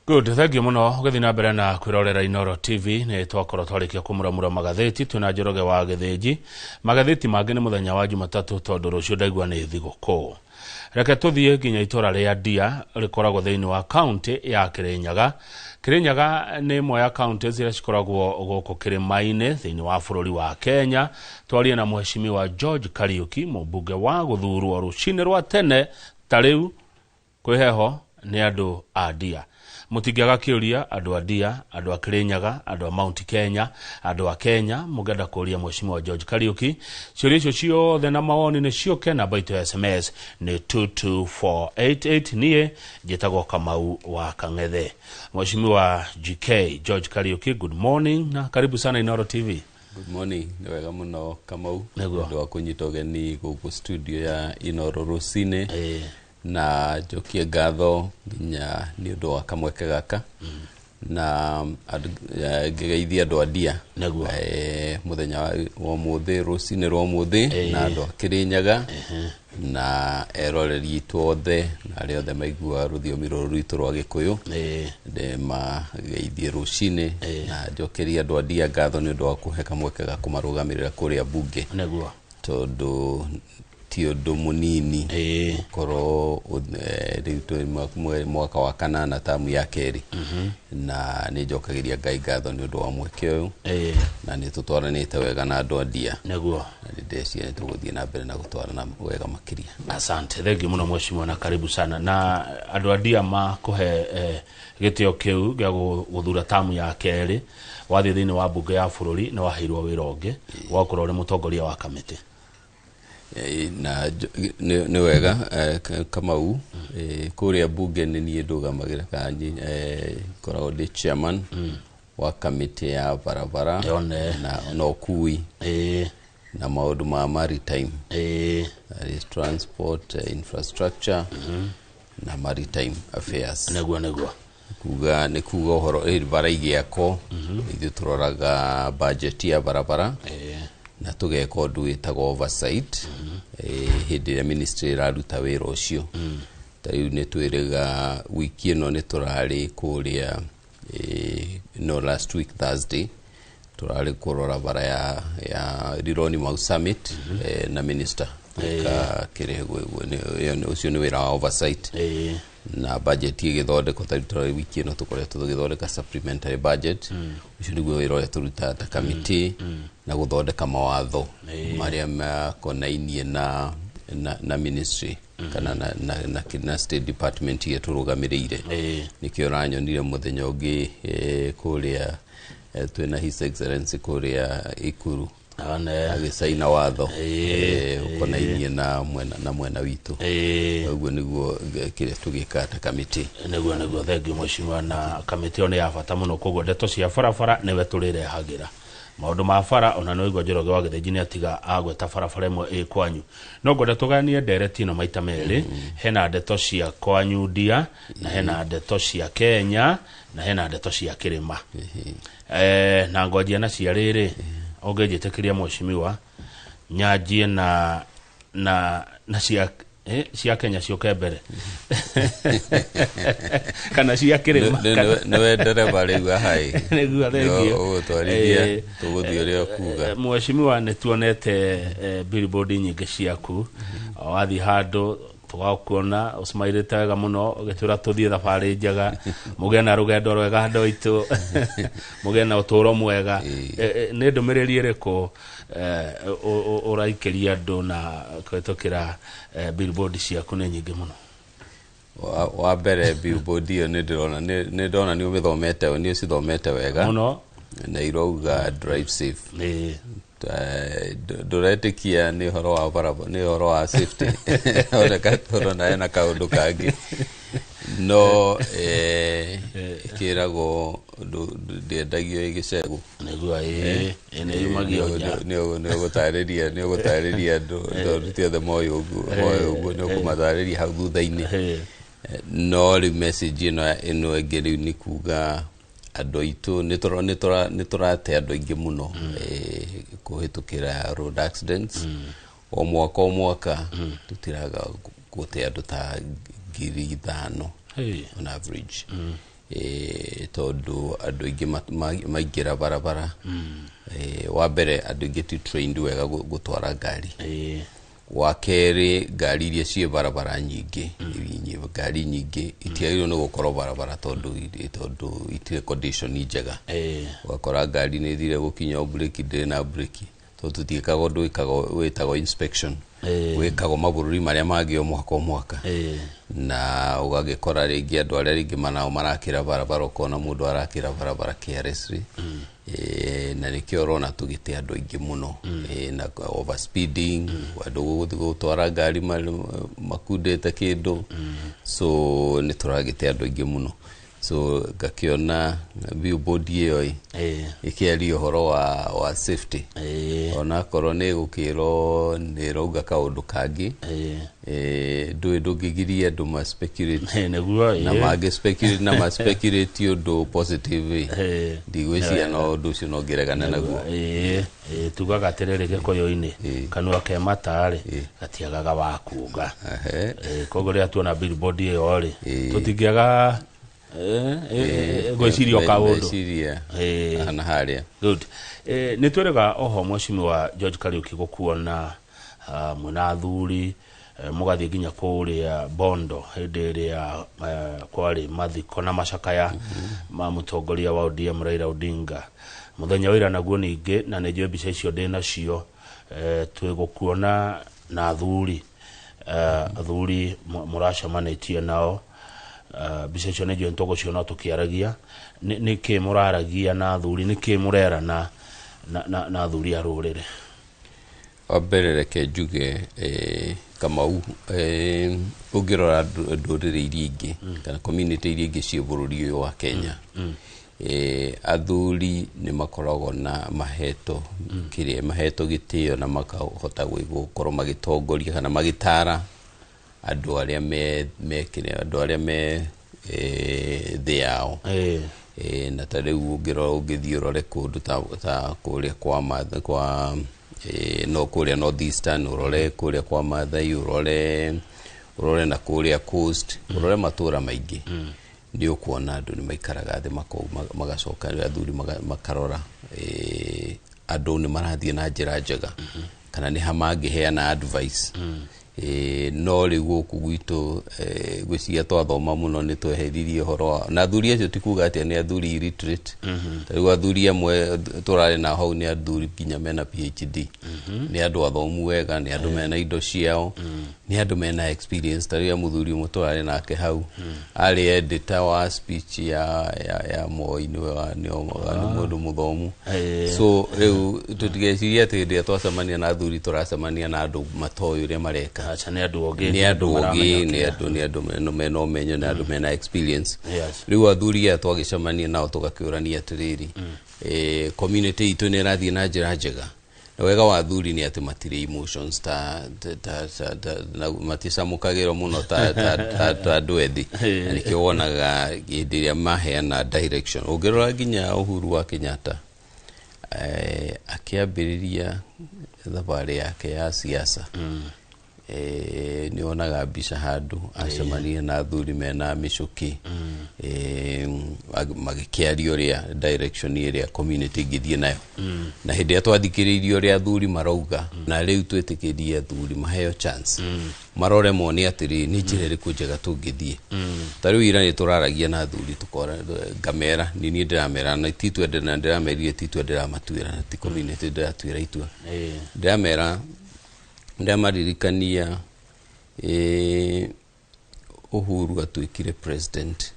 Good, thank you muno. Githina mbere na kwirorera Inoro TV ni twakoro twarikia kumuramura magatheti tuna Njoroge wa Githĩnji. Magatheti mangĩ nĩ muthenya wa Jumatatu tondu rucio ndaigua nĩ thigũkũ. Reke tuthie nginya itora ria Ndia rikoragwo thiini wa county ya Kirinyaga. Kirinyaga nĩ imwe ya county zira cikoragwo gũkũ kĩrĩma-inĩ thiini wa bũrũri wa Kenya. Twarie na mheshimiwa George Kariuki, mũmbunge wa gũthurwo rucinĩ rwa tene ta rĩu kwĩheho nĩ andũ a Ndia. Mutingiaga kiuria andu a Ndia, andu a Kirinyaga, andu a Mount Kenya, andu a Kenya mugenda kuria mheshimiwa George Kariuki. Ciuria icio ciothe na mawoni nĩ cioke na baito ya SMS ni 22488. Nie njitagwo Kamau wa Kang'ethe. Mheshimiwa GK George Kariuki, good morning na karibu sana Inoro TV. Good morning, ni wega muno Kamau. Ndio akunyita ũgeni gũkũ studio ya Inoro rucine. Na jokie ngatho nginya ni undu wa kamweke gaka na ngegeithia andu a Ndia muthenya wa muthi rucine rwa muthi na andu a Kirinyaga na eroreri itothe na aria othe maigua ruthiomi ruru rwitu rwa Gikuyu de mageithie rucine na jokeria andu a Ndia ngatho ni undu wa kuhe kamweke ga kumarugamirira kuria bunge tondu tiondo munini koro rito mwaka wa kanana tamu ya keri na ni jokagiria Ngai ngatho ni undu wa mweke uyu na ni tutwaranite wega na andu a Ndia neguo na ndeci ni tuguthie na mbere na gutwarana wega makiria. Asante, thank you muno mheshimiwa na karibu sana. Na andu a Ndia makuhe gitio kiu gya guthura tamu ya keri wathi thiini wa bunge ya bururi na waheirwo wira ungi wakorwo uri mutongoria wa kamiti na ni wega Kamau kuria bunge ni nie ndugamagira kanyi koragwo ndi chairman wa committee ya barabara na no kui na maundu ma maritime that is transport infrastructure na maritime affairs neguo kuga ni kuga horo bara igiako ithu turoraga budget ya barabara na tugeka undu witagwo oversight hindi ya ministry iraruta wira ucio tariu ni twiriga wiki ino ni turari kuria no last week Thursday turari kurora bara ya Rironi Mau Summit na minister ka kirego ucio ni wira oversight na budget igithondeko tari wiki ino tukoretwo tugithondeka supplementary budget ucio niguo wira uria turuta ta committee na guthondeka mawatho maria makonainie na ministry kana na state department ye turugamirire nikio ranyonire muthenya ungi kuria twina his excellency kuria Ikuru agisaina watho ukonainie na mwena witu uguo niguo kire tugika ta committee neguo thengi mheshimiwa na committee one ya bata muno koguo ndeto cia barabara niwe turire hagira maundu ma bara ona no igwa Njoroge wa Githĩnji ni atiga agweta barabara imwe kwanyu no ngwenda tuganie ndereti no maita meri hena ndeto cia kwanyu Ndia na hena ndeto cia Kenya na hena ndeto cia Kirima na ngwajia na cia riri ongejetekiria mheshimiwa nyanjie na cia Kenya cioke mbere kana cia Kirima no dereva riu hai niguo thengio twarithia tuguthio rio kuga mheshimiwa ni tuonete billboard nyingi ciaku wathi handu tugakuona usmairite wega muno ugitura tuthie thabari njega mugena rugendo rwega handu itu mugena uturo mwega ni ndumiriri iriku uraikeria andu na kwetokira billboard ciaku ni nyingi muno wa mbere billboard iyo ni ndona ni umithomete ni ucithomete wega muno na iroga drive safe duretikia ni horo wa barabara ni horo wa safety ona katoro na kaundu kangi no kirago ndendagio igicegu niguo ene yumagio ni gutariria ndu tiothe moyo uguo ni kumatariria hau thutha-ini no ri message ino engeri ni kuga andu aitu ni turate andu aingi muno kuhitukira road accidents o mwaka tutiraga gute andu ta 5,000 on average tondu andu ingi maingira barabara wa mbere andu ingi ti trained wega gutwara ngari wa keri ngari iria cie barabara nyingi ngari nyingi itiagirwo ni gukorwo barabara tondu itire condition njega wakora ngari ni thire gukinya breki ndire na breki tondu tutiikaga undu witago inspection wikago mabururi maria mangio mwaka na ugagikora ringi andu aria ringi manao marakira barabara ukona mundu arakira barabara carelessly na nikio rona tugite andu ingi muno na overspeeding andu gutwara ngari makundete kindu so ni turagite andu ingi muno so gakiona billboard iyo ikiari uhoro wa safety ona korwo ni gukiro ni rauga kaundu kangi ndungigiria andu ma speculate na mage speculate na ma speculate undu positive ndigwiciria no undu ucio no ngiregana naguo tugaga atiriri gikoyo-ini kanua ke matari gatiagaga wakunga koguo ria tuona billboard iyo ri tutingiaga gwiciria kaundu ana haria good ni twerega oho mheshimiwa George Kariuki gukuona muna athuri mugathie nginya kuria Bondo hindi iria kwari mathiko na macakaya ma mutongoria wa ODM Raila Odinga muthenya wira naguo ningi na ni njue mbica icio ndina cio twigukuona na athuri muracemanitie nao mbica icio ni njue ntogo cio no tukiaragia niki muraragia na athuri niki murera na athuri a rurire wambere reke njuge Kamau ungirora ndurire iria ingi kana community iria ingi cia bururi uyu wa Kenya athuri ni makoragwo na maheto gitio na makahota gukorwo magitongoria kana magitara andu aria andu aria me thiao na tariu ungithie urore kundu ta kuria kwa no kuria North Eastern urore kuria kwa Maathai urore na kuria Coast urore matura maingi ndi ukuona andu ni maikaraga thi magacoka athuri makarora andu ni marathie na njira njega kana ni hamangiheana advice no ri guku gwitu gwiciria twathoma muno ni tweheririe horo na athuri acio tikuga ati ni athuri illiterate tariu athuri amwe turare na hau ni athuri kinya mena PhD ni andu athomu wega ni andu mena indo ciao ni andu mena experience tariu muthuri muturare nake hau ari editor wa speech ya Moi ni mundu muthomu so riu tutigeciria ati ndia twacemania na athuri turacemania na andu matoyu uria mareka acha ni andu ogi ni andu mena umenyo na andu mena experience riu athuri ya twagicemania nao tugakiurania atiriri community itu ni rathie na njira njega na wega wa athuri ni ati matire emotions na matisamukagiro muno ta andu ethi nikio wonaga hindi iria maheana direction ungirora nginya Uhuru wa Kenyatta akiambiriria thabari yake ya siasa ni onaga mbica handu acemania na athuri mena micuki magikiaria uria direction iria community ngithie nayo na hindi ya twathikiririe uria athuri marauga na riu twetikirie athuri maheo chance marore moni atiri ni njira iriku njega tungithie tariu ira ni turaragia na athuri tukora ngamera ni ndiramera na titwende na ndiramerie titwende ramatuira na ti community ndiratwira itua ndiramera ndamaririkania Uhuru atuikire president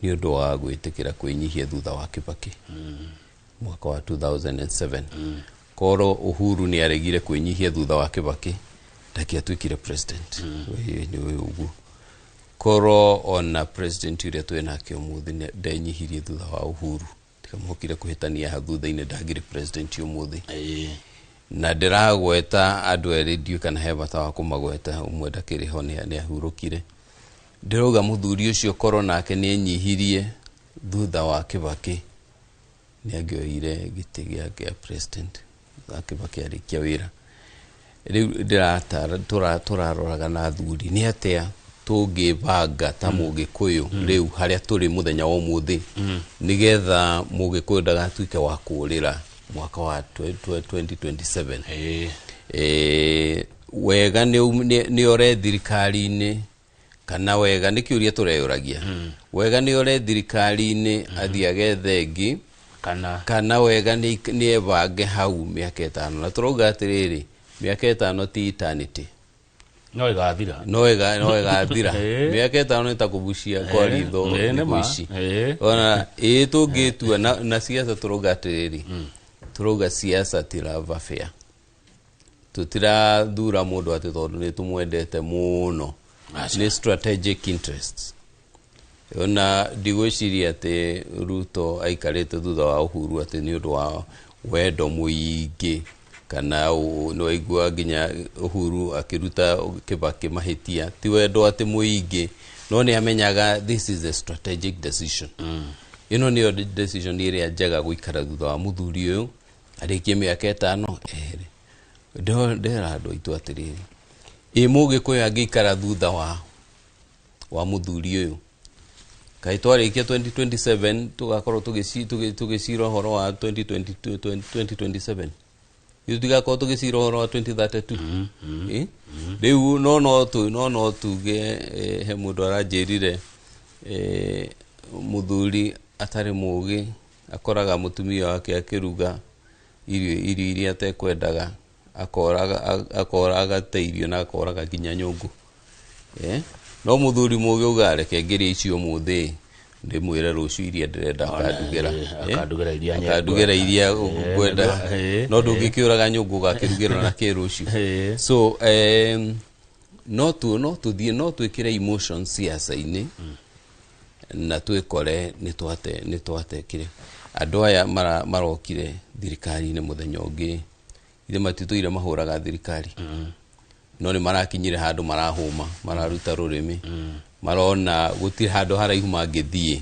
ni undu wa gwitikira kwinyihia thutha wa Kibaki mwaka wa 2007 koro Uhuru ni aregire kwinyihia thutha wa Kibaki ndaki atuikire president ni ugu koro ona president uria twina ke umuthi ndenyihirie thutha wa Uhuru tikamukire kuhitania ha thutha-ini ndagire president umuthi na ndiragweta andu radio kana he bata wa kumagweta umwe ndakiriho ni ahurukire ndiroga muthuri ucio koro nake ni nyihirie thutha wa Kibaki ni agioire giti gia president Kibaki arikia wira riu ndiratara turaroraga na athuri ni atia tũngĩbanga ta Mũgĩkũyũ rĩu harĩa tũrĩ mũthenya wa ũmũthĩ nĩgetha Mũgĩkũyũ ndagatuĩke wa kũũrĩra mwaka wa 2027. Wega nĩ ore thirikari-inĩ kana wega nĩ kĩũria tũreyũragia. Wega nĩ ore thirikari-inĩ athiage thengi kana wega nĩ ebange hau mĩaka 5 na tũrauga atĩrĩrĩ mĩaka 5 ti eternity. No ĩgathira mĩaka 5 ĩtakũbucia kwa ritho ici ona tũngĩtua na siasa tũrauga atĩrĩrĩ tũrauga siasa ti love affair. Tutirathura mũndũ atĩ tondũ nĩ tũmwendete mũno, nĩ strategic interests. Ona ndigwĩciria atĩ Ruto aikarĩte thutha wa Uhuru atĩ nĩ ũndũ wa wendo mũingĩ kana nĩ waigua nginya Uhuru akĩruta Kibaki mahĩtia, ti wendo atĩ mũingĩ, no nĩ amenyaga this is a strategic decision. Ĩno nĩyo decision ĩrĩa njega gũikara thutha wa mũthuri ũyũ arĩkie mĩaka 5 ndera andũ aitũ atĩrĩrĩ Mũgĩkũyũ angĩikara thutha wa mũthuri ũyũ kaĩ twarĩkia 2027 tugakorwo tũgĩcira ũhoro wa 2027 tutigakorwo tũgĩcira ũhoro wa 2032. Rĩu no tuge he mũndũ aranjĩrire mũthuri atarĩ mũgĩ akoraga mũtumia wake akĩruga irio iria atekwendaga akoraga teirio na akoraga nginya nyũngũ. No mũthuri mũgĩ uga reke ngĩrĩa icio mũthĩ ndĩmwĩre rũciũ iria ndĩrenda akandugĩra iria ngwenda, no ndũngĩkĩũraga nyũngũ gakĩrugĩrwo na kĩrũciũ. So no twĩkĩre emotion siasa-inĩ na twĩkore nĩ twatekire. Andũ aya marokire thirikari-inĩ mũthenya ũngĩ ithe matitũire mahũraga thirikari, no nĩ marakinyire handũ marahũma mararuta rũrĩmĩ marona gũtirĩ handũ haraihu mangĩthiĩ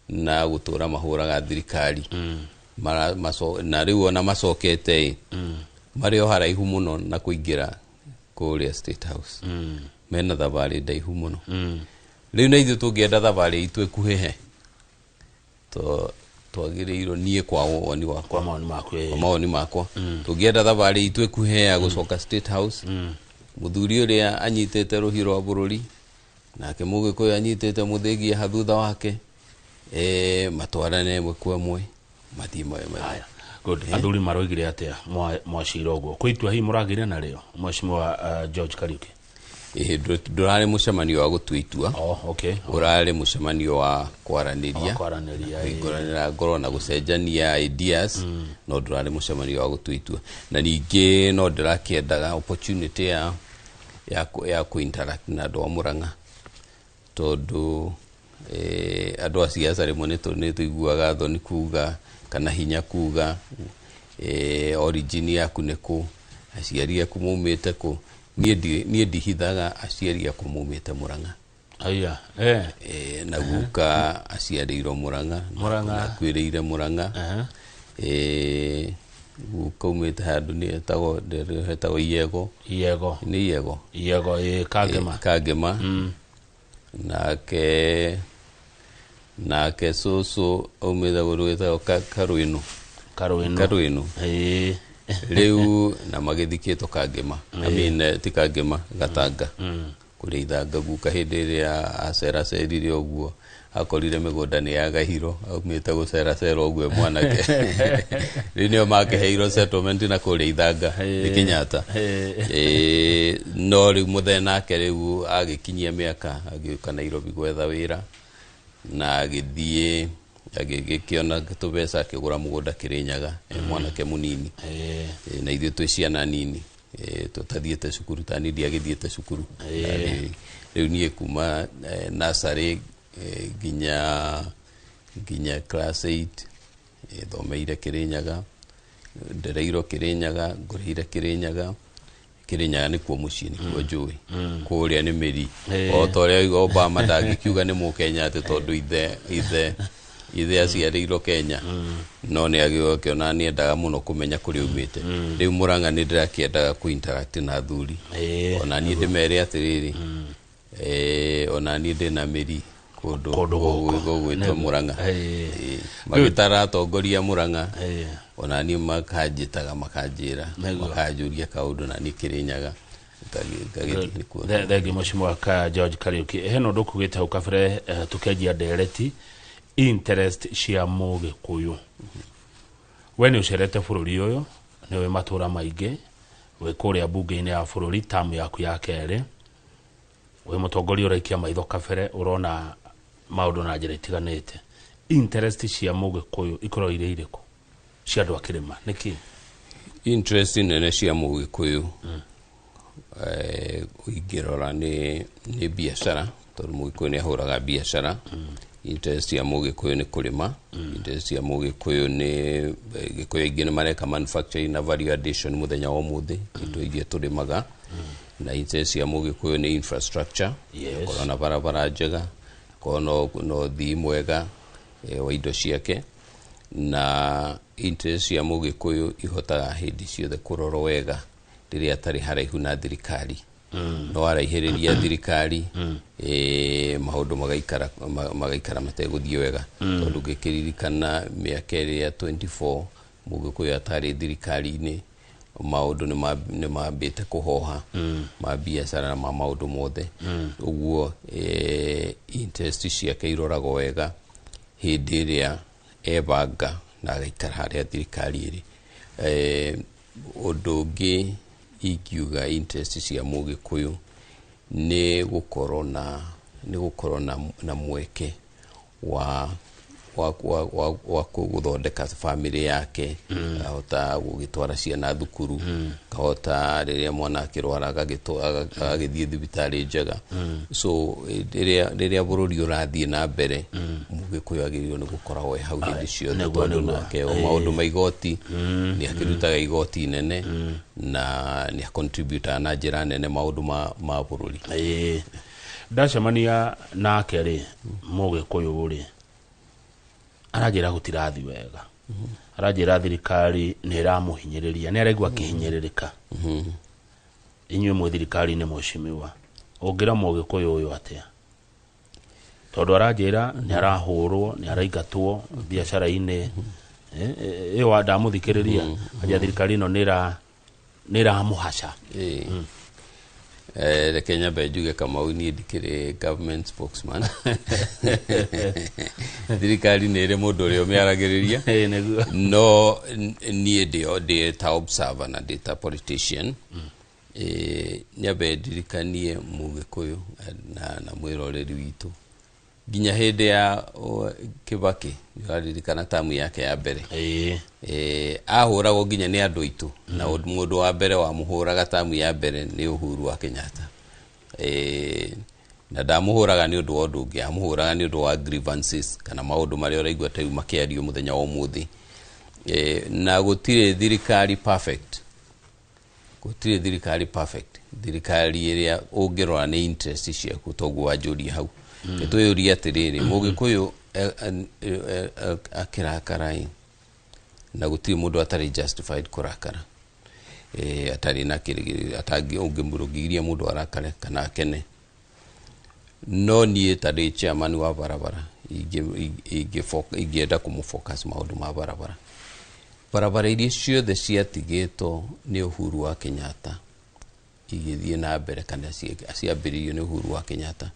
na gũtũra mahũraga thirikari na rĩu ona macokete marĩ o haraihu mũno na kũingĩra kũrĩa State House mena thabarĩ ndaihu mũno. Rĩu na ithuĩ tũngĩenda thabarĩ itũ ĩkuhĩhe twagĩrĩirwo niĩ kwa maoni makwa tũngĩenda thabarĩ itũ ĩkuhĩhe ya gũcoka State House, mũthuri ũrĩa anyitĩte rũhiũ rwa bũrũri nake Mũgĩkũyũ anyitĩte mũthĩgi hathutha wake matwarane ĩmwe kwa ĩmwe mathiĩ maya. Athuri maroigire atĩa mwacira ũguo kwĩtua hihi mũragĩire narĩo Mheshimiwa George Kariuki? Ndũrarĩ mũcemanio wa gũtua itua, ũrarĩ mũcemanio wa kwaranĩria kũranĩra ngoro na gũcenjania ideas, no ndũrarĩ mũcemanio wa gũtua itua. Na ningĩ no ndĩrakĩendaga opportunity ya ku-interact na andũ a Mũrang'a tondũ andũ a siasa rĩmwe nĩ tũiguaga thoni kuga kana hinya kuga origin yaku nĩ kũ, aciari aku maumĩte kũ. Niĩ ndihithaga aciari akwa maumĩte Mũrang'a. Na guka aciarĩirwo Mũrang'a na kwĩrĩire Mũrang'a. Guka umĩte handũ nĩ hetagwo Iyego Kangema. Nake cũcũ aumĩte kũndũ gwĩtagwo Karũĩnũ. Rĩu na magĩthikĩtwo Kangema, ti Kangema, Gatanga kũrĩa ithanga. Guka hĩndĩ ĩrĩa aceracerire ũguo akorire mĩgũnda nĩ yagahirwo aumĩte gũceracera ũguo mwanake rĩu nĩo makĩheirwo settlement na kũrĩa ithanga nĩ Kenyatta. No rĩu mũthee nake rĩu agĩkinyia mĩaka agĩũka Nairobi gwetha wĩra na agĩthiĩ agĩkĩona tũbeca akĩgũra mũgũnda Kĩrĩnyaga mwanake mũnini na ithuĩ twĩ ciana nini tũtathiĩte cukuru ta niĩ ndiagĩthiĩte cukuru. Rĩu niĩ kuma nursery nginya class 8 thomeire Kĩrĩnyaga, ndereirwo Kĩrĩnyaga, ngũrĩire Kĩrĩnyaga. Kĩrĩnyaga nĩkuo mũciĩ nĩkuo njũĩ, kũrĩa nĩ mĩri. O ta ũrĩa Obama ndangĩkiuga nĩ Mũkenya atĩ tondũ ithe aciarĩirwo Kenya, no nĩ agĩona nĩ endaga mũno kũmenya kũrĩa umĩte. Rĩu Mũrang'a nĩ ndĩrakĩendaga ku-interact na athuri, ona niĩ ndĩmere atĩrĩrĩ ona ni ndina miri kundu gwitwa Murang'a magitara atongoria Murang'a ona ni makanjitaga makanjira makanjuria kaundu na ni Kirinyaga thegi Mheshimiwa ka George Kariuki heno ndukugite hau kabere tukenjia ndereti interest cia Mugikuyu we ni ucerete bururi uyu ni we matura maingi we kuria bunge-ini ya bururi tamu yaku ya keri we mutongoria uraikia maitho kabere urona maundu na njira itiganite interest cia Mugikuyu ikorwo ire iriku cia andu akirima niki interest nene cia Mugikuyu ingirora ni biashara tondu Mugikuyu ni ahuraga biashara interest ya Mugikuyu ni kurima interest ya Mugikuyu ni Gikuyu ingine mareka manufacturing na value addition muthenya wa muthi into igie turimaga na interest ya Mugikuyu ni infrastructure korona barabara njega kono no thi mwega wa indo ciake na interest ya Mugikuyu ihotaga hindi ciothe kuroro wega riria atari haraihu na thirikari no araihiriria thirikari maundu magaikara mateguthie wega tondu ngikiririkana miaka ya 24 Mugikuyu atari thirikari-ini maundu ni mambite kuhoha ma biashara na maundu mothe uguo interest ciake irorago wega hindi iria ebanga na agaikara haria thirikari iri undu ungi ikiuga interest cia Mugikuyu ni gukorwo na mweke wa guthondeka family yake ahota gugitwara ciana thukuru kahota riria mwana akirwara agithie thibitari njega so riria bururi urathie na mbere Mugikuyu agirirwo ni gukorwo we hau hindi ciothe tondu nake maundu ma igoti ni akirutaga igoti nene na ni contributor na njira nene maundu ma bururi ndacemania nake ri Mugikuyu ri arajira gutirathi wega arajira thirikari ni ramuhinyiriria ni araigwa kihinyiririka inywe mu thirikari ni Mheshimiwa ungira Mugikuyu uyu atia tondu arajira ni arahurwo ni araigatwo biashara-ini iyo ndamuthikiriria aja thirikari no ni ramuhaca Kenya bejuge Kamau ni ndikire government spokesman thirikari ni ire mundu uri umiaragiriria no ni ndi ta observer na data politician nyabe ndirikanie Mugikuyu na mwiroreri witu ginya hindi ya Kibaki ndirikana tamu yake ya mbere ahuragwo ginya ni andu itu na mundu wa mbere wa muhuraga tamu ya mbere ni Uhuru wa Kenyatta na ndamuhuraga ni undu wa undu ungi amuhuraga ni undu wa grievances kana maundu maria uraigwa tayu makiario muthenya wa muthi na gutire thirikari perfect thirikari iria ungirora ni interest ciaku toguo wanjuria hau tuyuria atiriri Mugikuyu akirakarai na gutire mundu atari justified kurakara atari na kirigiri atangi ungimurugiria mundu arakare kana akene no nie tadi chairman wa barabara igienda kumufocus maundu ma barabara iria ciothe ciatigitwo ni Uhuru wa Kenyatta igithie na mbere kana ciambiririo ni Uhuru wa Kenyatta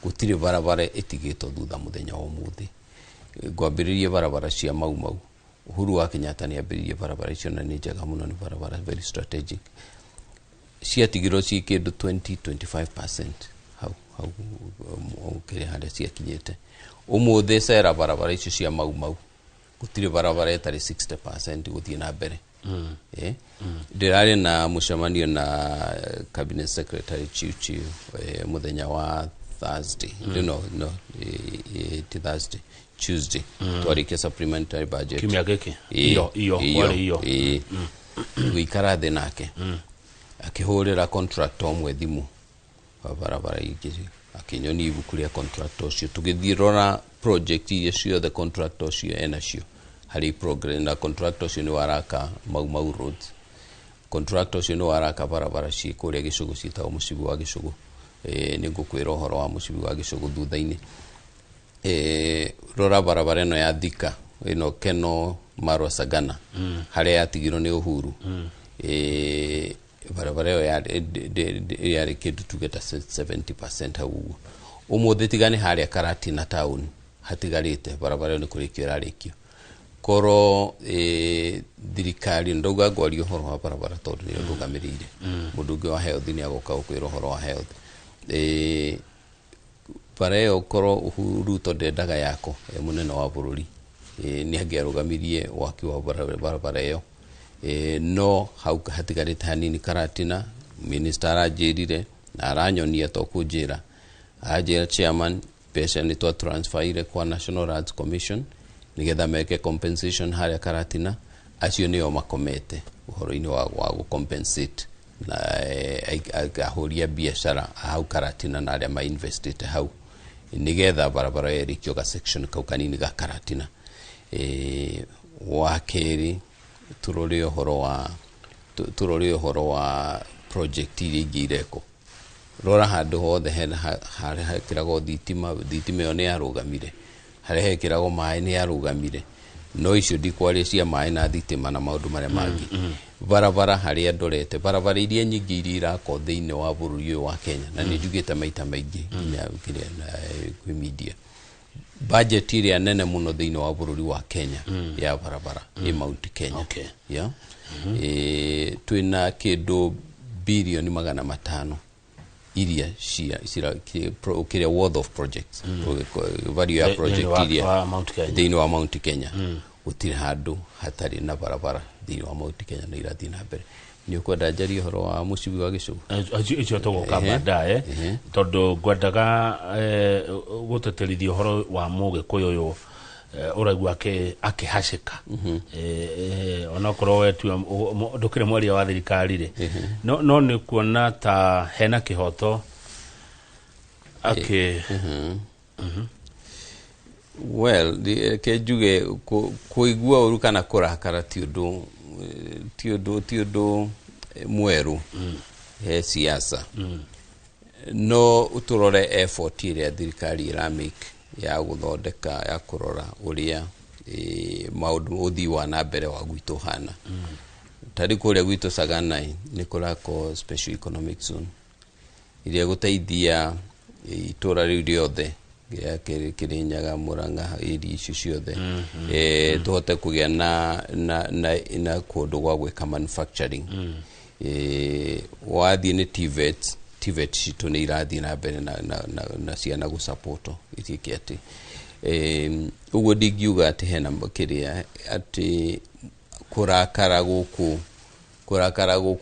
gutire barabara itigitwo thutha muthenya wa muthi gwambiririe barabara cia mau Uhuru wa Kenyatta ni ambiririe barabara icio na ni njega muno ni barabara very strategic ciatigirwo ci kindu 20-25% hau kire handa ciakinyete umuthi cera barabara icio cia mau gutire barabara etari 60% guthie na mbere ndirari na mucemanio na cabinet secretary Chiu muthenya wa Thursday Thursday Tuesday twarikia supplementary budget kimya giki iyo wikara the nake akihurira contractor omwe thimu wa barabara igiri akinyoni ibuku ria contractor cio tugithirora project iria ciothe contractor cio enacio hari progress na contractor cio ni waraka mau roads contractor cio ni waraka barabara cio kuria Gicugu citagwo Mucibi wa Gicugu nĩ ngũkwĩra ũhoro wa mũcibi wa Gĩcũgũ thutha-inĩ. Rora barabara ĩno ya Thika ĩno Keno Marwa Sagana harĩa yatigirwo nĩ Uhuru. Barabara ĩyo yarĩ kĩndũ tuge ta 70% hau ũguo. Ũmũthĩ tiga nĩ harĩa Karatina town hatigarĩte, barabara ĩyo nĩ kũrĩkio ĩrarĩkio. Koro thirikari ndauga ngwaria ũhoro wa barabara tondũ nĩ ndũgamĩrĩire. Mũndũ ũngĩ wa health nĩ agoka gũkwĩra ũhoro wa health. Bara ĩyo korwo Uhuru Ruto ndendaga yako mũnene wa bũrũri, nĩ angĩarũgamirie waki wa barabara ĩyo. No hau hatigarĩte hanini Karatina, minister aranjĩrire na aranyonia to kũnjĩra, anjĩra chairman pesa nĩ twa transferire kwa National Roads Commission nigetha meke compensation harĩa Karatina. Acio nĩo makomete ũhoro-inĩ wa gũcompensate na ahũria biacara hau Karatina na arĩa mainvestite hau nigetha barabara ĩrĩkio ga section kau kanini ga Karatina. Wa kerĩ turore ũhoro wa project iria ingĩ ireko. Rora handũ hothe harĩa hekĩragwo thitima ĩyo nĩ yarũgamire, harĩa hekĩragwo maĩ nĩ yarũgamire. No icio ndikwaria cia maĩ na thitima na maũndũ marĩa mangĩ. Barabara harĩa ndorete, barabara iria nyingĩ iria irako thĩinĩ wa bũrũri ũyũ wa Kenya, na nĩ njugĩte maita maingĩ nginya kwĩ media, budget ĩrĩa nene mũno thĩinĩ wa bũrũri wa Kenya ya barabara ĩ Mount Kenya. Twĩna kĩndũ bilioni 500 iria kĩrĩa worth of projects, value ya project iria thĩinĩ wa Mount Kenya. Gũtirĩ handũ hatarĩ na barabara thĩinĩ wa Mount Kenya na irathiĩ na mbere. Nĩ ũkwenda njarie ũhoro wa mũcibi wa Gĩcũgũ? Icio tũgũka baadaye tondũ ngwendaga gũteterithia ũhoro wa Mũgĩkũyũ ũyũ ũraigua akĩhacĩka. Onakorwo wetua ndũkĩrĩ mwaria wa thirikari rĩ, no nĩ kuona ta hena kĩhoto well kenjuge kũigua ũru kana kũrakara ti ũndũ mwerũ he siasa. No tũrore effort ĩrĩa thirikari ĩramake ya gũthondeka, ya kũrora ũrĩa maũndũ ũthii wa na mbere wa gwitũ hana. Tarĩ kũrĩa gwitũ Sagana nĩ kũrako special economic zone iria gũteithia itũra rĩu rĩothe Kirinyaga, Murang'a, iri icio ciothe tũhote kũgĩa na kũndũ gwa gwĩka manufacturing. Wathiĩ nĩ TVET citũ nĩ irathiĩ na mbere na ciana gũsupportwo itiĩke atĩ. Ũguo ndingiuga atĩ hena kĩrĩa atĩ kũrakara gũkũ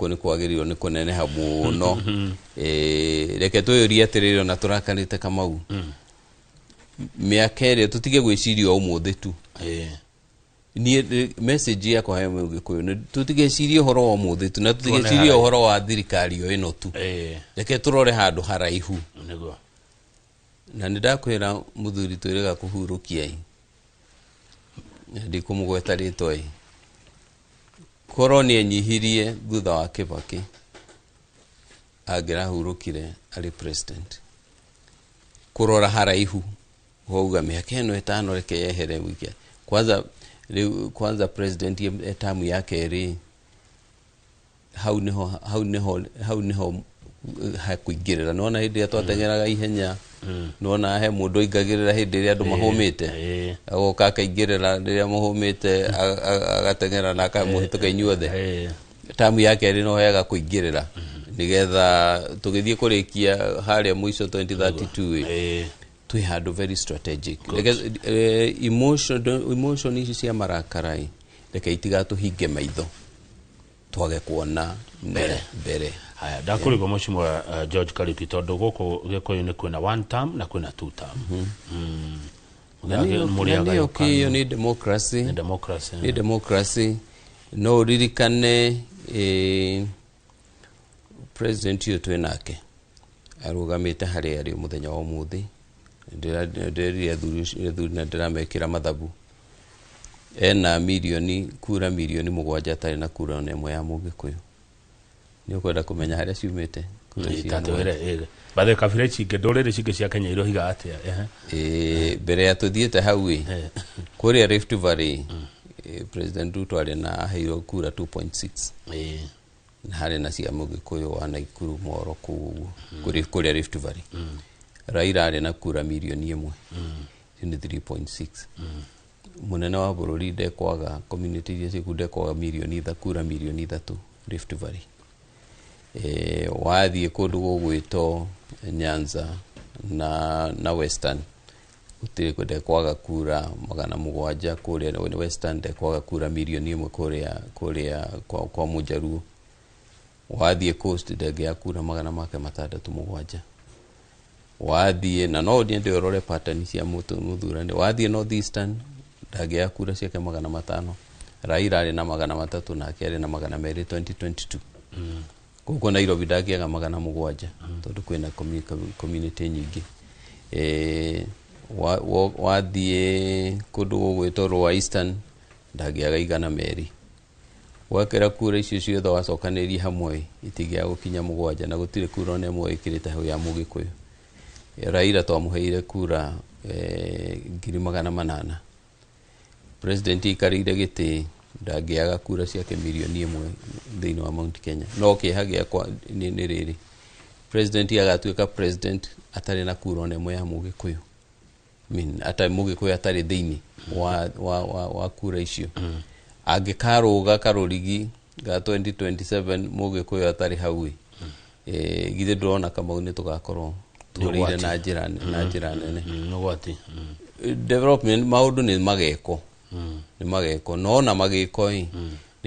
nĩ kwagĩrĩirwo nĩ kũneneha mũno. Reke twĩyũrie atĩrĩrĩ, ona tũrakarĩte Kamau, mĩaka ĩrĩa tũtige gwĩciria ũmũthĩ tu. Niĩ message yakwa he Mũgĩkũyũ nĩ tũtigecirie ũhoro wa ũmũthĩ tu, na tũtigecirie ũhoro wa thirikari ĩno tu. Reke tũrore handũ haraihu. Na nĩ ndakwĩra mũthuri twĩrĩga kũhurũkia ndikũmũgweta rĩtwa korwo nĩ enyihirie thutha wa Kibaki angĩrahurũkire arĩ president. Kũrora haraihu wauga mĩaka ĩno 5 reke yehere wiki. Kwanza president etamu yake ĩrĩ hau niho hakuingĩrĩra. Nona hĩndĩ ĩrĩa twatengeraga ihenya, nona he mũndũ aingagĩrĩra hĩndĩ ĩrĩa andũ mahũmĩte, agoka akaingĩrĩra rĩrĩa mahũmĩte agatengera na akamũhĩtũka inyuothe. Tamu yake ĩrĩ no hega kũingĩrĩra nigetha tũgĩthiĩ kũrĩkia harĩa mũico 2032 twĩ handũ very strategic. Emotion ici cia marakara reke itigatũhinge maitho twage kuona mbere. Haya, ndakũrĩgwo Mheshimiwa George Kariuki, tondũ gũkũ Gĩkũyũ-inĩ kwĩna 1 term na kwĩna 2 term. Nĩyo nĩ democracy. No uririkane president ũyũ twĩ nake arũgamĩte harĩa arĩ mũthenya wa ũmũthĩ. Ndĩrĩa thuri na ndĩramekĩra mathabu. Ena kura milioni 7 atarĩ na kura ona ĩmwe ya Mũgĩkũyũ. Nĩ ũkwenda kũmenya harĩa ciumĩte? Itatwire bathe kabira chinge ndorere chinge cia Kenya iro higa atia mbere ya tuthiete hau kuria Rift Valley President Ruto ari na heiro kura 2.6 na hari na cia Mugikuyu wa Naikuru Moro kuria Rift Valley Raila ari na kura milioni 1 ni 3.6 munene wa bururi ndekwaga community iria cikunde kwaga kura milioni 3 Rift Valley wathie kundu gugwito Nyanza na Western utire kunde kwaga kura 700 kuria Western ndekwaga kura milioni 1 kuria kwa Mujaruo wathie Coast ndege ya kura 607 wathie na no ndiende orore pattern cia muthurani wathie North Eastern ndege ya kura ciake 500 Raila ari na 300 na kere na 200 2022 kuko Nairobi ndagiaga 700 tondu kwina community nyingi wathie kundu gugwitorwo Eastern ndagiaga 100 wakera kura icio ciothe wacokaniria hamwe itigia gukinya 7 na gutire kura ona imwe ikirite hau ya Mugikuyu Raila twamuheire kura 800,000 president ikarire giti ndagiaga kura ciake milioni 1 thiini wa Mount Kenya no kihagia kwa ni riri president agatuika president atari na kura ona imwe ya Mugikuyu ata Mugikuyu atari thiini wa kura icio angikaruga karurigi ga 2027 Mugikuyu atari haui githe ndona kama ni tugakorwo turire na njira nene nugwati development maundu ni mageko no na magiko ni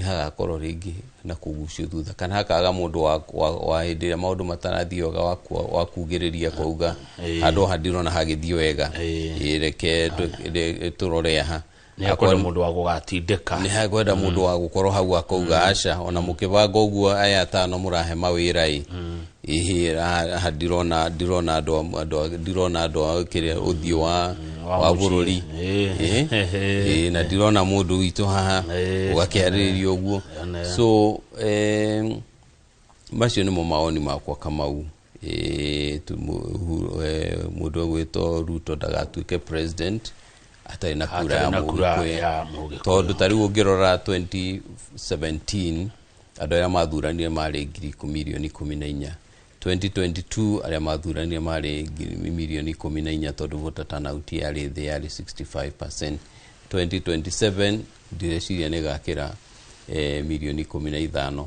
hagakorwo ringi na kugucio thutha kana hakaga mundu wa hindira maundu matarathioga wa kugiriria kuuga handu handirona hagithio wega ireke turore aha ni akwenda mundu wa gugatindika ni hakwenda mundu wa gukorwo hau akauga aca ona mukibanga uguo aya atano murahe mawira ndirona andu kiria uthio wa bururi na ndirona mundu witu haha ugakiariririo uguo so macio ni mo maoni makwa Kamau mundu gwito Ruto ndagatuike president atari na kura ya Mugikuyu tondu tari ungirora 2017 andu aria mathuranire mari 10,14 2022 aria mathuranire mari milioni 14 tondu voter turnout yari thi yari 65% 2027 direciria ni gakira milioni 15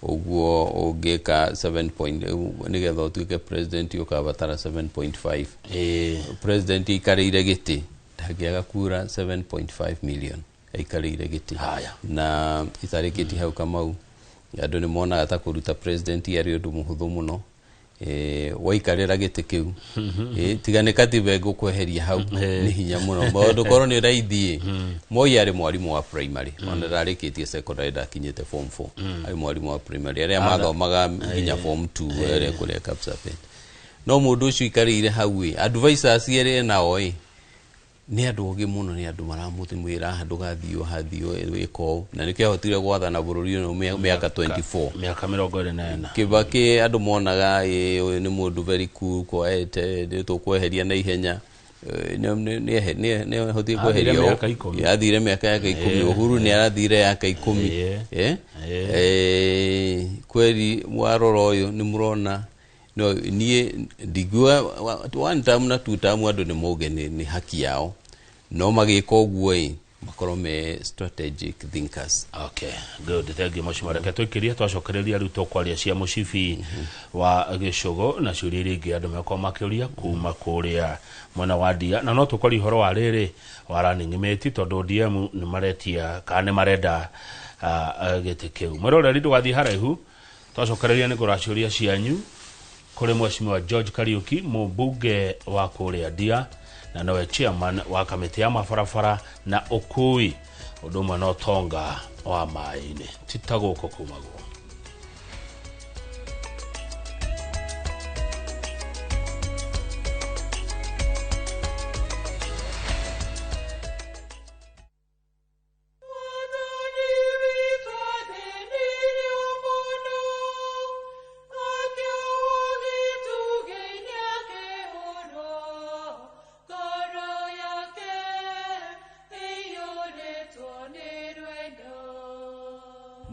uguo ungika 7 nigetha utuike president ukabatara 7.5 president ikarire giti ndagiaga kura 7.5 million ikarire giti na itarikiti hau Kamau andu ni mona ata kuruta president yari undu muhuthu muno waikarira giti kiu tigane katibe gukweheria hau ni hinya muno maundu korwo ni raithi Moi ari mwarimu wa primary ona ndarikitie secondary ndakinyite form 4 ari mwarimu wa primary aria mathomaga nginya form 2 ere kuria Kapsabet no mundu ucio ikarire hau advisors yere nao ni andu ogi muno ni andu maramutimwira handu gathio wiko na nikio hotire gwathana bururi no miaka 24 miaka 24 Kibaki andu monaga ni mundu very cool quiet tukweheria na ihenya ni hotie kweheria athire miaka yake 10 Uhuru ni arathire yake 10 kweli mwaroro uyu ni murona no nie ndigua one time na two time andu ni moge ni haki yao no magiko uguo makorwo me strategic thinkers. Okay, good. Thank you much. Mareke twikiria twacokereria riu tukwaria cia mucibi wa Gicugu na ciuria ringi andu meko makiuria kuma kuria mwena wa Ndia na no tukori horo wa riri wa running mate tondu DM ni maretia kana marenda gite kiu marore rindu gathi haraihu twacokereria ni kuraciuria cianyu kuri Mheshimiwa George Kariuki mbunge wa kuria Ndia na nowe chairman wa kamiti ya mabarabara na ukui uduma no tonga wa maini titaguko kumago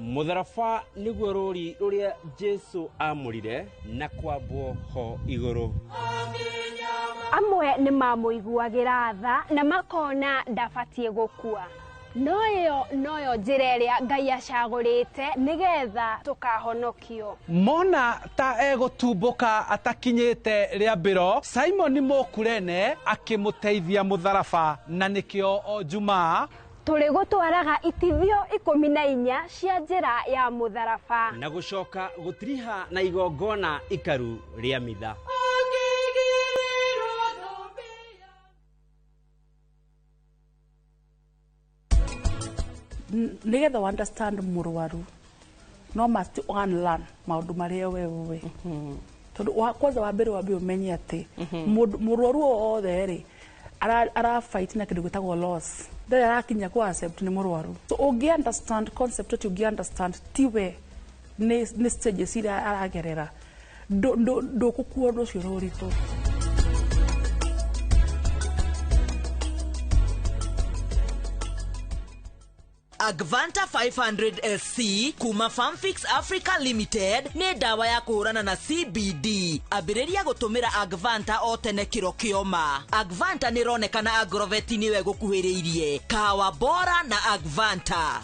Mutharaba niguo ruri ruria Jesu amurire na kwambwo ho iguru. Amwe ni mamuiguagira tha na makona ndabatie gukua. Noyo njira iria Ngai acagurite nigetha tukahonokio. Mona ta egutumbuka atakinyite riambiro, Simon Mokurene akimuteithia mutharaba na nikio Jumaa turi gutwaraga itithio 14 cia njira ya mutharaba na gucoka gutiriha na igongona ikaru ria mitha. Nigetha understand murwaru no must unlearn maundu maria wewe tondu kwanza wambere umenye ati murwaru othe ri ara fight na kindu gitagwo loss ndere arakinya ku accept ni murwaru. So ugi understand concept ati ugi understand tiwe ni stages ira aragerera do kukuwa ndo cio rorito. Agvanta 500SC kuma Farmfix Africa Limited ni dawa ya kuhurana na CBD. Abiriria gutumira Agvanta o tene kiro kioma. Agvanta ni ronekana Agroveti niwe gukuhiriirie. Kawa bora na Agvanta.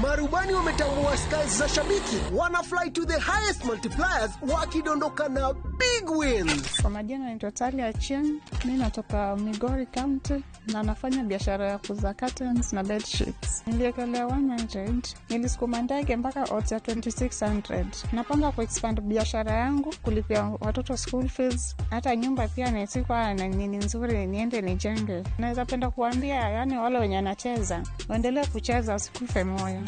Marubani wametambua styles za shabiki, wana fly to the highest multipliers wakidondoka na big wins. Kwa majina naitwa Talia Achieng, mimi natoka Migori County na nafanya biashara ya kuuza curtains na bed sheets. Niliekelea 100, nilisukuma ndege mpaka ota 2600. Napanga kuexpand biashara yangu, kulipia watoto school fees, hata nyumba pia nisikuwa na nini nzuri niende nijenge. Naweza penda kuambia yani wale wenye wanacheza, waendelee kucheza usikufe moyo.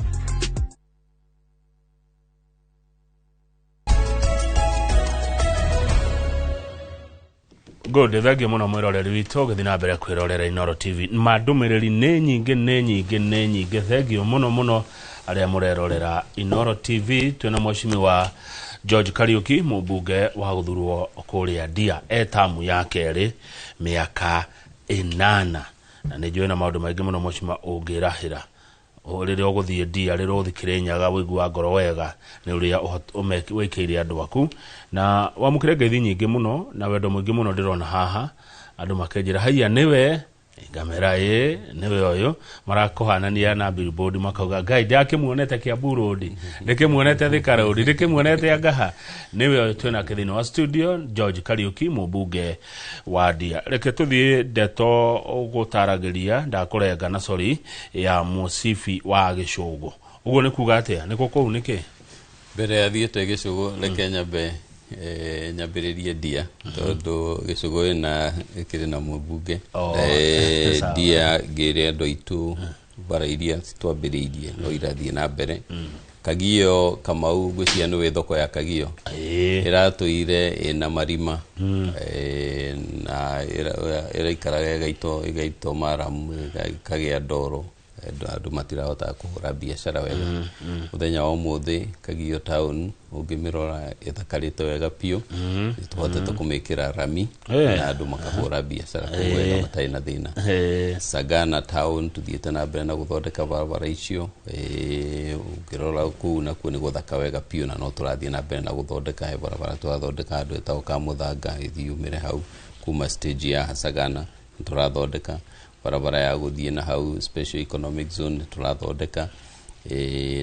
Good, thagio muno mwiroreri witu githina mbere kwirorera Inoro TV. Mandumiriri ni nyingi thagio muno aria murerorera Inoro TV. Twina mwashimi wa George Kariuki mubunge wa guthurwo kuria Dia etamu yake eri miaka 8 na ni joina maundu maingi muno mwashima ungirahira rĩrĩa ũgũthiĩ Dia rĩrĩa ũthikire nyaga wĩigua ngoro wega nĩ ũrĩa wĩkĩire andũ aku na wamũkĩre ngeithi nyingĩ mũno na wendo mũingĩ mũno ndĩrona haha andũ makenjĩra haiya nĩwe ngamera nĩwe ũyũ marakohanania na billboard makauga Ngai ndakĩmuonete Kiambu Road ndĩkĩmuonete Thika Road ndĩkĩmuonete Angaha nĩwe ũyũ twĩna kĩthĩinĩ wa studio George Kariuki mũmbunge wa Dia. Reke tũthiĩ ndeto gũtaragĩria ndakũrenga na sorry ya Mũcibi wa Gĩcũgũ. Ũguo nĩ kuga atĩa nĩ kũu nĩkĩ mbere ya thiĩte Gĩcũgũ reke nyambe nyambĩrĩrie Dia tondu Gĩcũgũ na kĩrĩ na mũmbunge Dia ngĩrĩ andũ aitũ bara iria twambĩrĩirie no irathiĩ na mbere. Kagio Kamau gwĩcia nĩwe thoko ya Kagio ĩratũire na marima na ĩraikaraga ĩgaito maramu kagĩa ndoro andu matirahota kuhura biashara wega. Muthenya wa umuthi Kagio town ungimirora ithakarite wega pio tuhotete kumikira rami na andu makahura biashara wega matai na thina. Sagana town tuthiete na mbere na guthondeka barabara icio ungirora ku na ku ni guthaka wega pio na no turathie na mbere na guthondeka barabara twathondeka andu etauka muthanga ithiumire hau kuma stage ya Sagana turathondeka barabara ya guthie na hau special economic zone turathondeka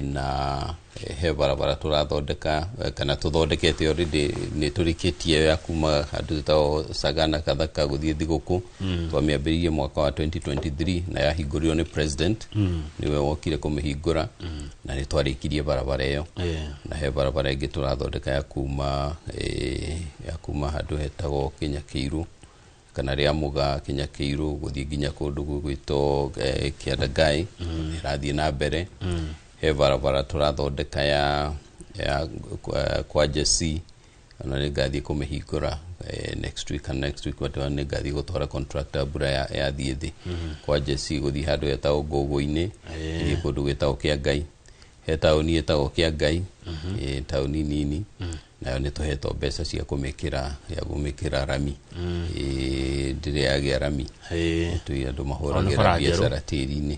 na he barabara turathondeka kana tuthondekete already ni turikitie ya kuma handu ta Sagana Kathaka guthie Thiguku twamiambiririe mwaka wa 2023 na yahingũrio ni president niwe wokire kumihingũra na ni twarikirie barabara iyo na he barabara ingi turathondeka ya kuma handu hetagwo Kinyakiiru kana ria muga Kinyakiiru guthie ginya kundu gwito Kiadagai irathie na mbere. He barabara turathondeka ya kwa Jesse na ni gathie kumihingũra next week watu ni gathie gutwara contractor bura ya thiethi kwa Jesse guthie handu etagwo Ngogo-ini ni kundu gwitagwo Kiagai he tauni etagwo Kiagai tauni nini nayo nä tå hetwo mbeca cia kå mä kä ra rami ndä rä yagä a rami tå andå mahå ragä ra biacara tä ri-inä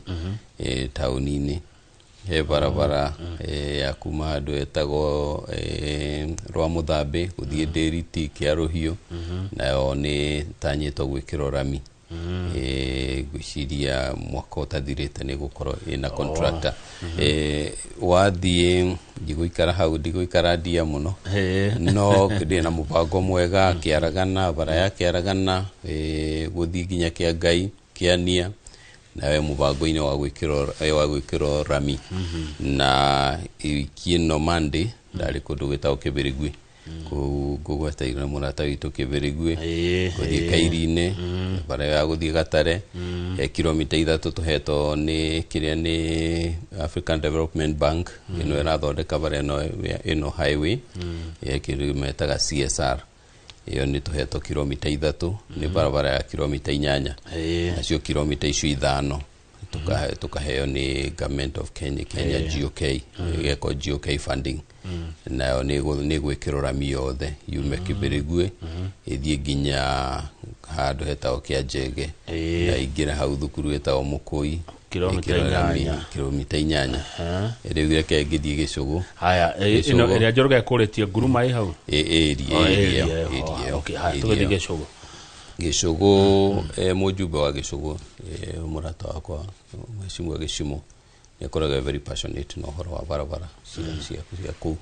taåni-inä he barabara ya kuma handå etagwo rwa må thambä gå thiä ndäriti kä arå hiå nayo nä tanyä two gwä kä ro rami gwiciria mwaka utathirä te nä gå korwo ä contractor wathiä ndigå ikara hau ndigå ikara ndia må no no ndä na må bango mwega kä aragana bara ya kä aragana gå thiä nginya kä a ngai kä ania nawe må bango-inä wa gwä kä ro rami na wiki no Monday ndarä kå ndå gwä tagwo kä bä rä guä ngũgweteire må rata witå kä bä rä guä gå thiä kairi-inä bara ya gå thiä gatare kilomita 3 tå hetwo nä kä rä a nä African Development Bank ä no ä rathondeka bara ä no highway kä rä metaga CSR ä yo nä tå hetwo kilomita 3 nä barabara ya kilomita 8 nacio kilomita icio 5 tukaheo ni Government of Kenya GOK geko GOK funding nayo ni gwikirwo rami yothe yume Kibirigue ithie nginya handu hetagwo kia Njenge na ingira hau thukuru hetagwo Mukui kilomita 8 riu reke ngithie Gicugu haya ino ria Njoroge kuretie nguruma i hau okay haya tugathie Gicugu Gicugu mujumbe wa Gicugu murata wakwa Mheshimiwa Gicimo nä koragwo very passionate no horo wa barabara cia kuu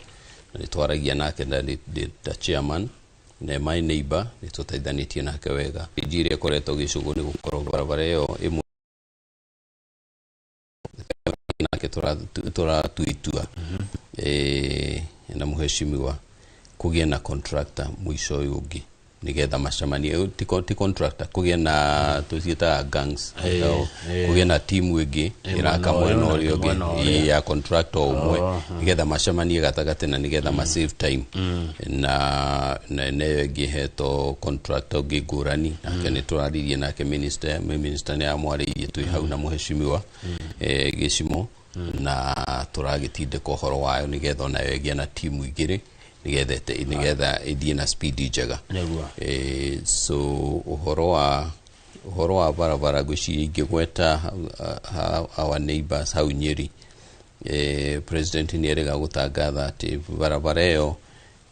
na nä twaragia nake na the chairman na my neighbor nä tå teithanä nake wega njire ĩkoretwo Gĩcũgũ nĩ gũkorwo barabara ĩyo ĩmwe nake tũratuitua na Mheshimiwa kũgĩa na contractor mũico ũyũ ũngĩ nigetha macemanie ti contractor kugia na tucieta gangs kugia na timu ĩngĩ iraka mwena ũrĩa ũngĩ ya contractor ũmwe nigetha macemanie gatagate na nigetha ma save time na nayo ĩngĩ heto contractor ũngĩ ngũrani nake nĩ tũraririe nake minister nĩ amwarĩirie twĩ hau na Mheshimiwa Gĩcimo na tũragĩtindĩka ũhoro wayo nigetha nayo ĩgĩe na timu igĩrĩ nigetha ithie na speed njega so uhoro wa barabara gwiciria ingĩgweta our neighbors hau Nyeri president nĩ erĩga gũtangatha atĩ barabara ĩyo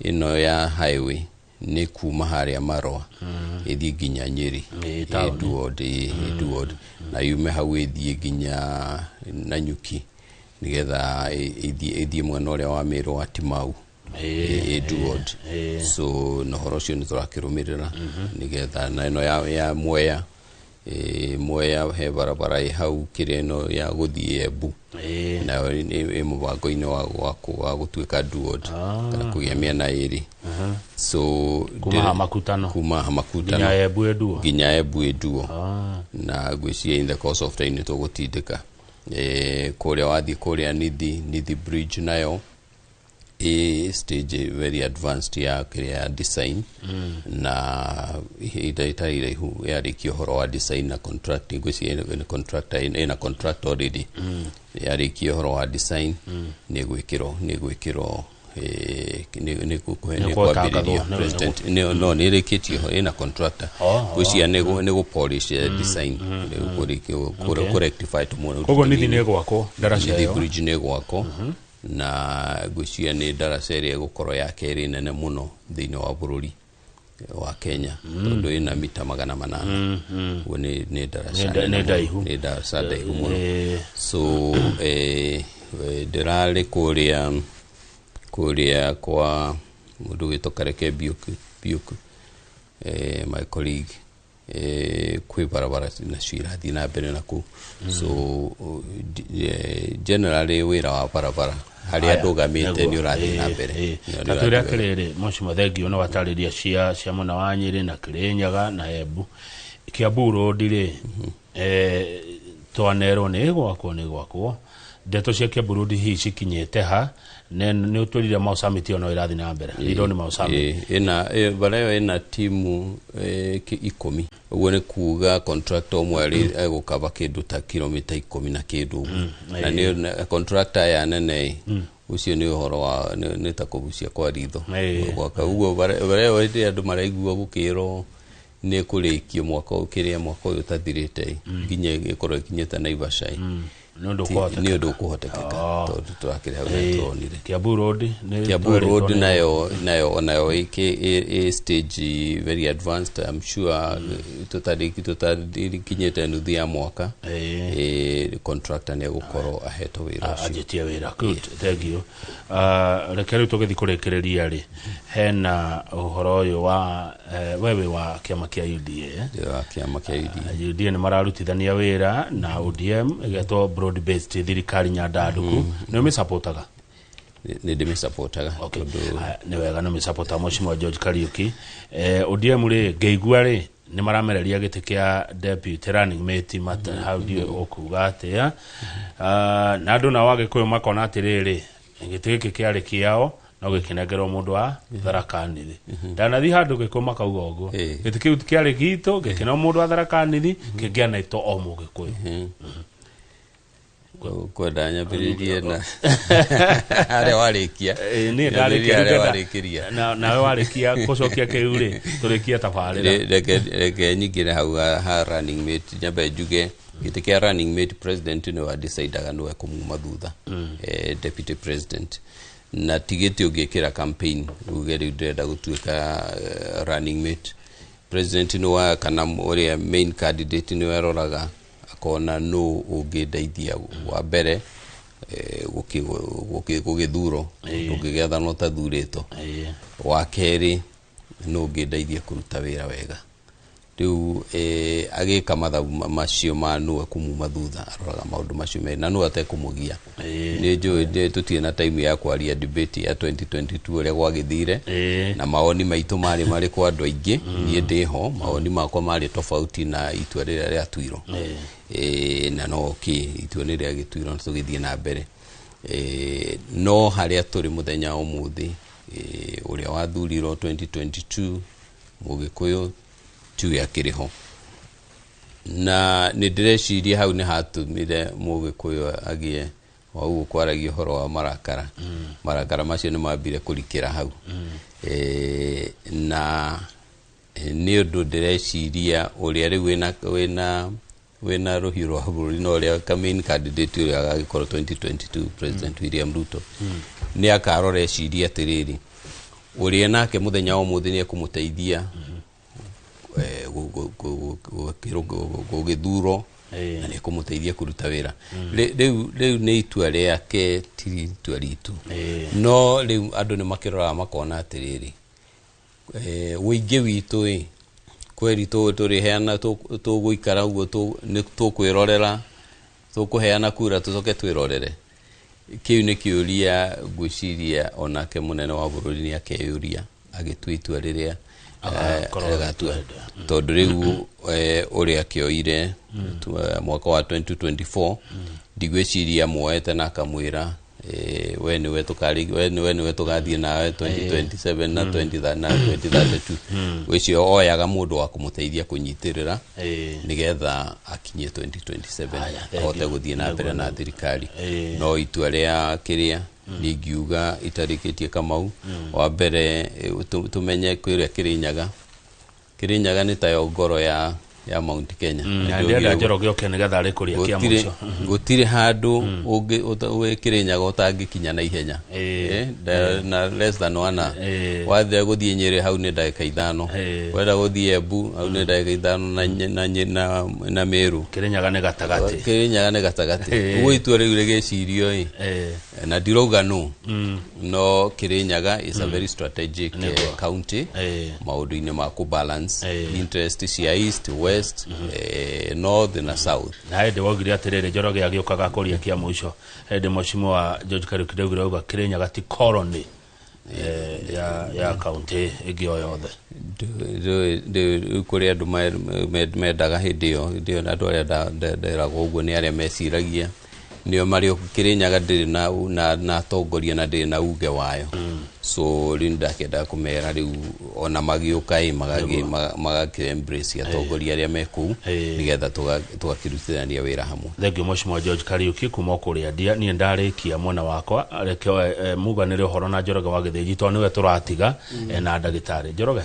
ĩno ya highway nĩ kuma harĩa Marwa ĩthie nginya Nyeri Edward na yume hau ĩthie nginya Nanyuki nigetha ĩthie mwena ũrĩa wa Meru wa Timau Edward so no horo cio nĩ tũrakĩrũmĩrĩra nigetha na ĩno ya Mwea he barabara hau kĩrĩa ĩno ya gũthiĩ Embu na ĩ mũbango-inĩ wa gũtuĩka Edward kana kũgĩa mĩena ĩrĩ so kuma Makutano nginya Embu Eduo na ngwĩciria in the course of time nĩ tũgũtindĩka kũrĩa wathiĩ kũrĩa Nithi Bridge nayo stage very advanced ya design na itarĩ iraihu yarĩkia ũhoro wa design na contracting gwĩciria contractor ĩna contract already yarĩkia ũhoro wa design nĩ gwĩkĩrwo nĩ kwambĩrĩria president no nĩ ĩrĩkĩtio ĩna contractor gwĩciria nĩ gũ-polish design kũ-rectify koguo Nithi nĩ gwakwo ndaraca ĩyo bridge nĩ gwakwo na gwĩciria nĩ ndaraca ĩrĩa ĩgũkorwo ya kerĩ nene mũno thĩinĩ wa bũrũri wa Kenya tondũ ĩna mita 800 ũguo nĩ ndaraca ndaihu mũno so ndĩrarĩ kũrĩa kwa mũndũ wĩtwo Kareke Biũku my colleague kwĩ barabara nacio irathiĩ na mbere naku so generally wĩra wa barabara harĩa ndũgamĩte nĩ ũrathiĩ na mbere ta tũrĩa kĩrĩrĩ Mheshimiwa thengio no watarĩria cia mwena wa Nyeri na Kĩrĩnyaga na Embu Kiambu road rĩ twanerwo nĩ gwakwo ndeto cia Kiambu road hihi cikinyĩte ha nĩ ũtwĩrire mausamiti ono ĩrathiĩ na mbere rĩrwo nĩ mausamiti bara ĩyo ĩna timu 10 ũguo nĩ kuga contractor ũmwe egũkava kĩndũ ta kilomita 10 na kĩndũ ũguo na nĩ contractor ya nene ucio ni uhoro wa ni ta kugucia kwa ritho gwaka uguo bare wende andu maraigua gukiro ni kurikio mwaka ukiria mwaka uyu tathirite nginya gikorwo kinyete Naivasha ni undu kuhotekeka tondu turakire hau tuonire Kiambu Road nayo a stage very advanced. I'm sure tutari kinyete nuthu ya mwaka contractor ni gukorwo aheto wira ajitia wira. Good, thank you. Rekeri tugithi kurekereria ri hena uhoro uyu wa wewe wa kiama kia UDA kiama kia UDA ni mararutithania wira na ODM egeto broad based thirikari nyandanduku ni umisupportaga ni ndimisupportaga ni wega no misupporta Mheshimiwa George Kariuki ODM ri ngeigua ri ni maramereria gite kia deputy running mate mata how do you okuga atia na andu na wage kuyo makona atiriri gite giki kiari kiao no gikinengerwo mundu wa Tharaka-Nithi ndanathi handu gikoma kauga uguo gite kiu kiari gitu gikina mundu wa Tharaka-Nithi kingiana ito o mugikuyu kwenda nyambiririe na are warikia ni ndarikia na warikia kucokia kiuri turikia tabarira reke nyingire hau ha running mate nyambe njuge gite kia running mate president ni wa decidaga no ekumuma thutha deputy president na tigete ugikira campaign ugeri ndenda gutuika running mate president ni wa kana ore main candidate ni weroraga akona no ungideithia wa mbere gugithuro ugigetha no tathurito wa keri no ungideithia kuruta wira wega riu agika mathabu macio ma no kumuma thutha aroraga maundu macio me na no atekumugia ni njuwe tutie na time ya kwaria debate ya 2022 ria gwagithire na maoni maitu mari kwa andu aingi nie ndiho maoni makwa mari tofauti na itua riria ria tuiro na no itua ni ria gituiro tugithie na mbere no haria turi muthenya umuthi uria wathurirwo 2022 mugikuyu tu ya kiriho na ni direciria hau ni hatumire mugikuyu agie wau kwaragia horo wa marakara macio ni mambire kurikira hau na ni undu direciria uria riu wena ruhiro haburi no ria main candidate uria agagikorwo 2022 President William Ruto ni akarore ciria tiriri uria nake muthenya wa muthi ni kumuteithia gugithuro na ni kumuteithia kuruta wira riu ni itua riake tiri itua ritu no riu andu ni makirora makona atiriri wingi witu kweri turi heana tuguikara uguo ni tukwirorera tukuheana kura tucoke twirorere kiu ni kiuria gwiciria onake munene wa bururi ni akeyuria agitua itua riria agatua tondu riu uria kioire mwaka wa 2024 ndigwiciria muoete na akamwira we ni we tugathie nawe 2027 na 2032 wicio oyaga mundu wa kumuteithia kunyitirira nigetha akinye 2027 ahote guthie na mbere na thirikari no itua ria kiria ningiuga itarikitie Kamau wa mbere tumenye kwiria Kirinyaga ni tayo ngoro ya Mount Kenya ndia Njoroge oke nigetha ari kuria kia muco gutire handu ugi Kirinyaga utangikinya na ihenya na less than 1 wathe guthie Nyeri hau ni ndagika 5 wenda guthie Embu hau ni ndagika 5 na Meru Kirinyaga ni gatagati ugu itua riu rigicirio na ndiroga no Kirinyaga is a very strategic county maundu-ini ma ku balance interest cia east west north na south na hende wogire atirire Njoroge agiokaga kuria kia muco hende Mheshimiwa George Kariuki ndegure uga Kirinyaga ti colony ya county igi o yothe de kuria andu mendaga hindi yo ndio andu aria nderagwo uguo ni aria meciragia nio Mario Kirinyaga ndiri na tongoria na ndiri na uge wayo so rinda kenda kumera riu ona magiuka magake embrace atongoria aria meku nigetha tugakirutithania wira hamwe. Thengio Mheshimiwa George Kariuki kuma kuria dia ni ndarikia mwena wakwa reke muganire horo na Njoroge wa Githĩnji to niwe turatiga na ndagitari Njoroge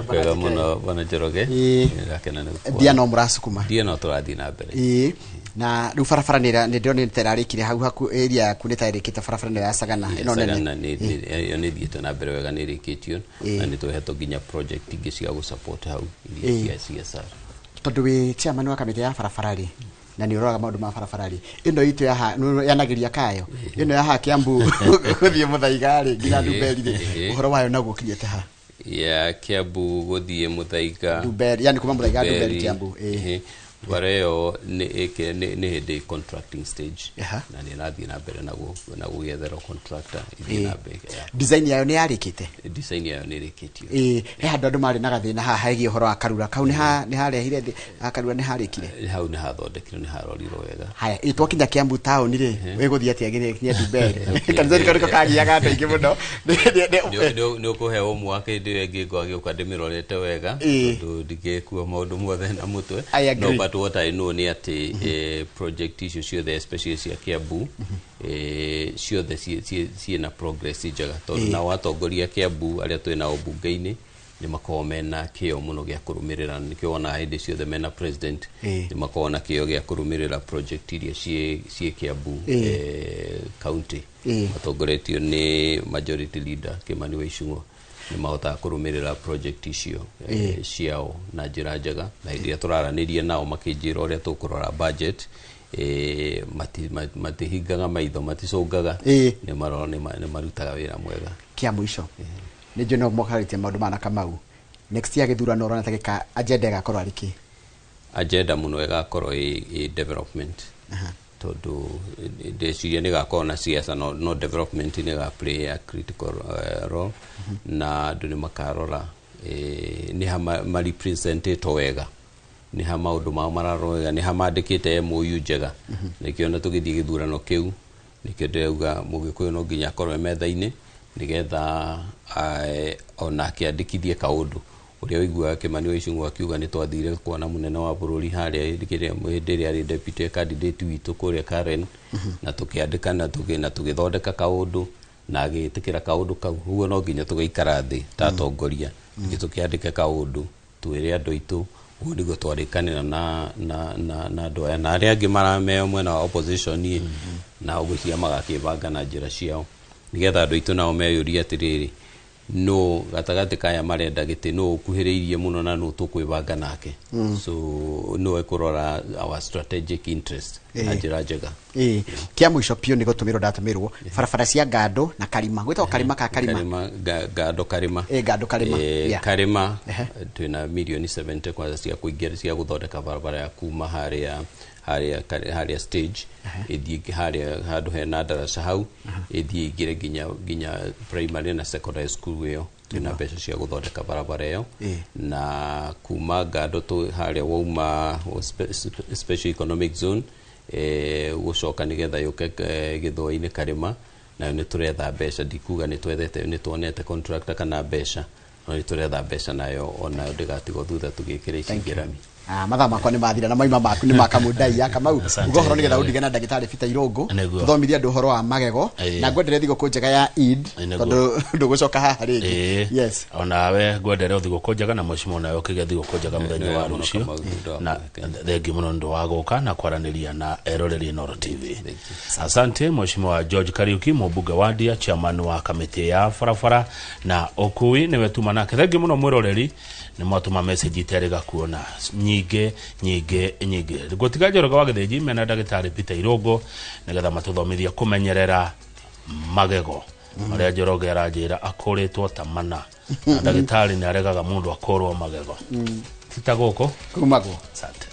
kwega muno bana Njoroge dia no murasukuma dia no turathi na mbere na riu barabara ni ndone terarikire hau haku area kunita irikite barabara ni ya Sagana ino nene ni thiete na mbere wega ni rikitio na ni tuheto ginya project ingi cia gu support hau iria cia CSR tondu wi chairman wa kamiti ya barabara na ni uroraga maundu ma barabara ino itu yanagiria kayo ino ya ha Kiambu guthie Muthaiga nginya Ndumberi uhoro wayo naguo kinyete ha ya Kiambu guthie Muthaiga Ndumberi yani kuma Muthaiga Ndumberi Kiambu Wareo ni hede contracting stage na ni rathi na mbere na gugethero contractor ithina mbere design yayo ni yarikite design yayo ni rikitio he handu mari na gathina ha haigi horo akarura kau ni harehire akarura ni harikire hau ni hathondekire ni harorirwo wega haya itwakinya Kiambu town ri wiguthia tiagire kinya Ndumberi kanzori kariko kagiaga andu ingi muno ni ukuheo mwake ndi ngagioka ndimirorete wega tondu ndigekuwa maundu mothe na mutwe no but what I know ni ati project issue ciothe especially cia Kiambu ciothe ci na progress njega tondu na watongoria Kiambu aria twina obunge-ini ni makome na kio muno gya kurumirira nikio ona hindi ciothe mena president ni makona kio gya kurumirira project iria cie Kiambu county atongoretio ni majority leader Kimani Waicung'wa ni mahota kurumirira project icio ciao na njira njega na iria turaranirie nao makinjira uria tukurora budget matihingaga maitho maticungaga ni maroro ni marutaga wira mwega kia mwisho ni jono mokarite maundu mana Kamau next year githurano urona takika agenda igakorwo ariki agenda muno igakorwo development tondu ndeciria ni gakorwo na siasa no development ni ga play a critical role na andu ni makarora ni ha representative wega ni ha maundu ma mararo wega ni ha mandikite MOU njega nikio na tugithie githurano kiu nikio ndeuga mugikuyu no nginya korwe metha-ini nigetha ona kiandikithie kaundu uria wigua Kimani Waicung'wa akiuga ni twathire kuona munene wa bururi haria hindiri ari deputy candidate witu kuria Karen na tukiandika na tugithondeka kaundu na agitikira kaundu kau huo no nginya tugaikara thi tatongoria tukiandika kaundu twire andu itu ugu nigo twarikanira na andu aya na aria angi marameo mwena wa opposition ni na ugucia magakibanga na njira ciao nigetha andu itu nao meyuria atiriri no gatagati kaya marenda giti no ukuhiriirie muno na no tukwibanga nake so no ekurora our strategic interest ajira njega kia mwisho pio ni gutumirwo ndatumirwo barabara cia Gando na Karima gwitwo Karima ka Karima Gando Karima Gando Karima Karima twina milioni 70 kwanza cia kuingira cia guthondeka barabara ya kuma haria stage ithie haria handu hena darasa hau ithie igire ginya primary na secondary school yo twina mbeca cia guthondeka barabara yo na kuma Gando tu haria wauma special economic zone gucoka nigetha yuke githoi-ini Karima na ni turetha mbeca ndikuga ni twethete ni tuonete contractor kana mbeca no ni turetha mbeca nayo ona ndigatigo thutha tugikira icingirami mathaa makwa ni mathira na maima maku ni makamundai ya Kamau ugohoro nigetha undigana ndagitari Peter Irongo thomithia andu horo wa magego na ngwendere thigũkũ njega ya Eid tondu ndugucoka haha ringi yes onawe ngwendere thigũkũ njega na mheshimiwa nawe ukige thigũkũ njega muthenya wa rucio na thengi muno ndu wa guka na kwaraniria na eroreri Inooro TV. Asante mheshimiwa George Kariuki mubunge wa Ndia chairman wa kamiti ya barabara na ukui niwe tuma nake thengi muno mwiroreri ni mwatuma message iterega kuona nyinge gutiga Njoroge wa Githĩnji mena ndagitari Peter Irongo nigetha matuthomithia kumenyerera magego aria Njoroge aranjira akuritwo tamana na ndagitari ni aregaga mundu akorwo magego titaguko kumagwo asante.